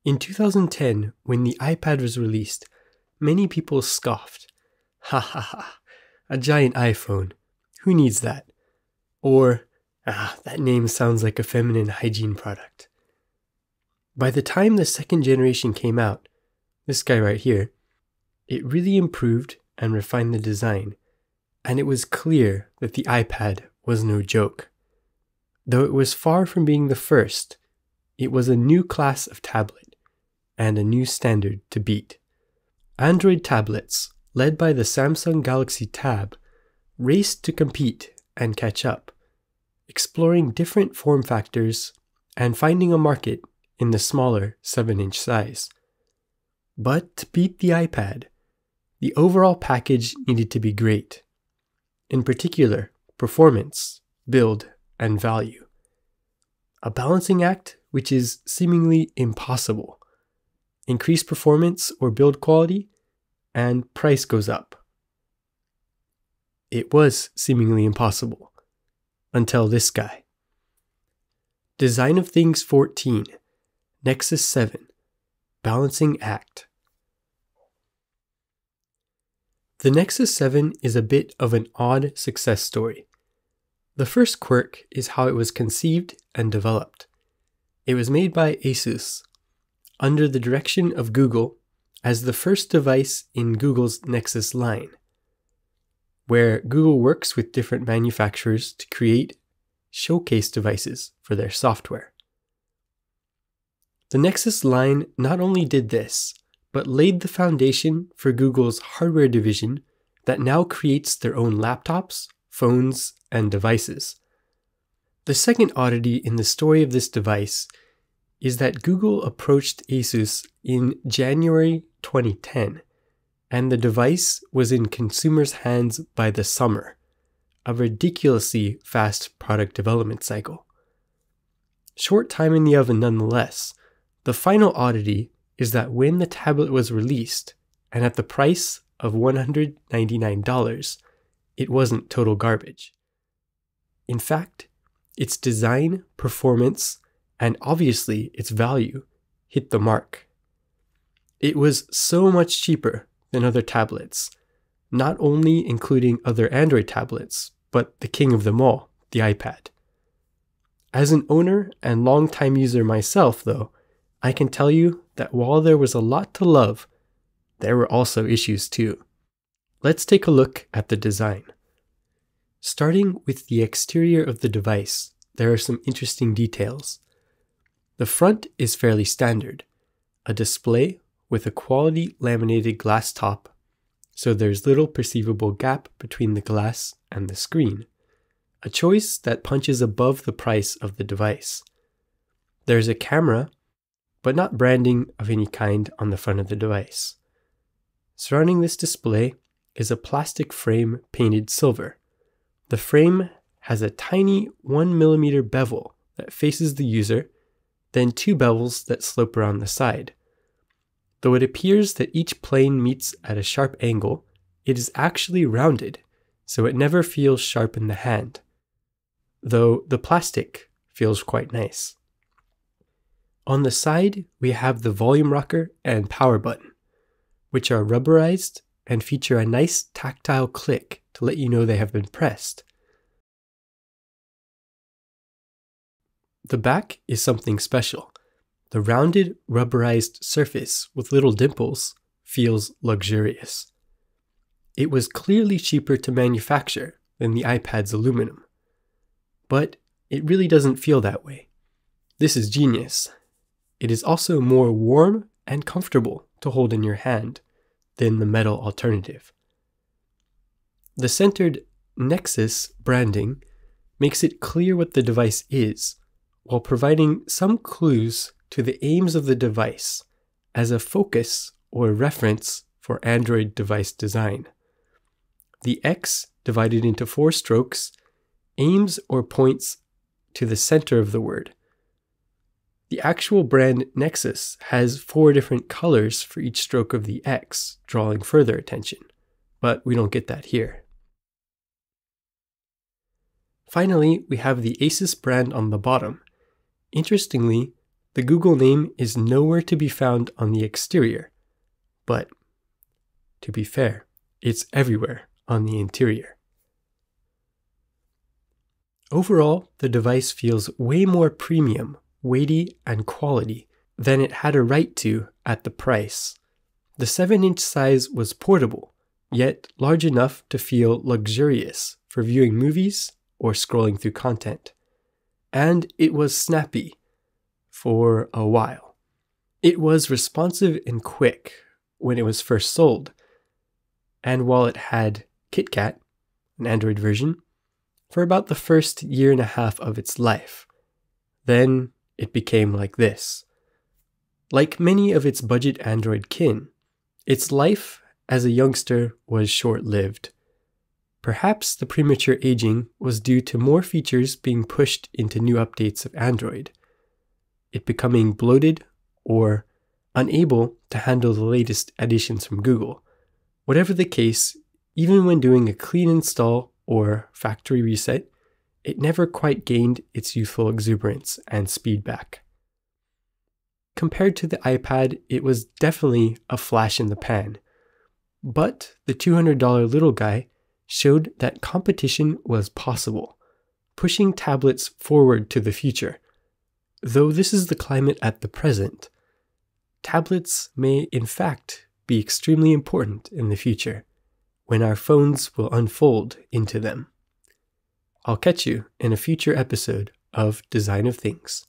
In 2010, when the iPad was released, many people scoffed. Ha ha ha, a giant iPhone. Who needs that? Or, that name sounds like a feminine hygiene product. By the time the second generation came out, this guy right here, it really improved and refined the design, and it was clear that the iPad was no joke. Though it was far from being the first, it was a new class of tablet, and a new standard to beat. Android tablets, led by the Samsung Galaxy Tab, raced to compete and catch up, exploring different form factors and finding a market in the smaller 7-inch size. But to beat the iPad, the overall package needed to be great. In particular, performance, build, and value. A balancing act which is seemingly impossible. Increase performance or build quality, and price goes up. It was seemingly impossible. Until this guy. Design of Things 14, Nexus 7, Balancing Act. The Nexus 7 is a bit of an odd success story. The first quirk is how it was conceived and developed. It was made by Asus, under the direction of Google, as the first device in Google's Nexus line, where Google works with different manufacturers to create showcase devices for their software. The Nexus line not only did this, but laid the foundation for Google's hardware division that now creates their own laptops, phones, and devices. The second oddity in the story of this device is that Google approached Asus in January 2010, and the device was in consumers' hands by the summer, a ridiculously fast product development cycle. Short time in the oven nonetheless, the final oddity is that when the tablet was released, and at the price of $199, it wasn't total garbage. In fact, its design, performance, and obviously its value hit the mark. It was so much cheaper than other tablets, not only including other Android tablets, but the king of them all, the iPad. As an owner and longtime user myself, though, I can tell you that while there was a lot to love, there were also issues too. Let's take a look at the design. Starting with the exterior of the device, there are some interesting details. The front is fairly standard, a display with a quality laminated glass top, so there's little perceivable gap between the glass and the screen, a choice that punches above the price of the device. There's a camera, but not branding of any kind on the front of the device. Surrounding this display is a plastic frame painted silver. The frame has a tiny 1mm bevel that faces the user, then 2 bevels that slope around the side. Though it appears that each plane meets at a sharp angle, it is actually rounded, so it never feels sharp in the hand, though the plastic feels quite nice. On the side, we have the volume rocker and power button, which are rubberized and feature a nice tactile click to let you know they have been pressed. The back is something special. The rounded, rubberized surface with little dimples feels luxurious. It was clearly cheaper to manufacture than the iPad's aluminum, but it really doesn't feel that way. This is genius. It is also more warm and comfortable to hold in your hand than the metal alternative. The centered Nexus branding makes it clear what the device is, while providing some clues to the aims of the device as a focus or reference for Android device design. The X, divided into 4 strokes, aims or points to the center of the word. The actual brand Nexus has 4 different colors for each stroke of the X, drawing further attention, but we don't get that here. Finally, we have the Asus brand on the bottom. Interestingly, the Google name is nowhere to be found on the exterior, but to be fair, it's everywhere on the interior. Overall, the device feels way more premium, weighty, and quality than it had a right to at the price. The 7-inch size was portable, yet large enough to feel luxurious for viewing movies or scrolling through content. And it was snappy for a while. It was responsive and quick when it was first sold, and while it had KitKat, an Android version, for about the first year and a half of its life. Then it became like this. Like many of its budget Android kin, its life as a youngster was short-lived. Perhaps the premature aging was due to more features being pushed into new updates of Android, it becoming bloated or unable to handle the latest additions from Google. Whatever the case, even when doing a clean install or factory reset, it never quite gained its youthful exuberance and speed back. Compared to the iPad, it was definitely a flash in the pan. But the $200 little guy showed that competition was possible, pushing tablets forward to the future. Though this is the climate at the present, tablets may in fact be extremely important in the future, when our phones will unfold into them. I'll catch you in a future episode of Design of Things.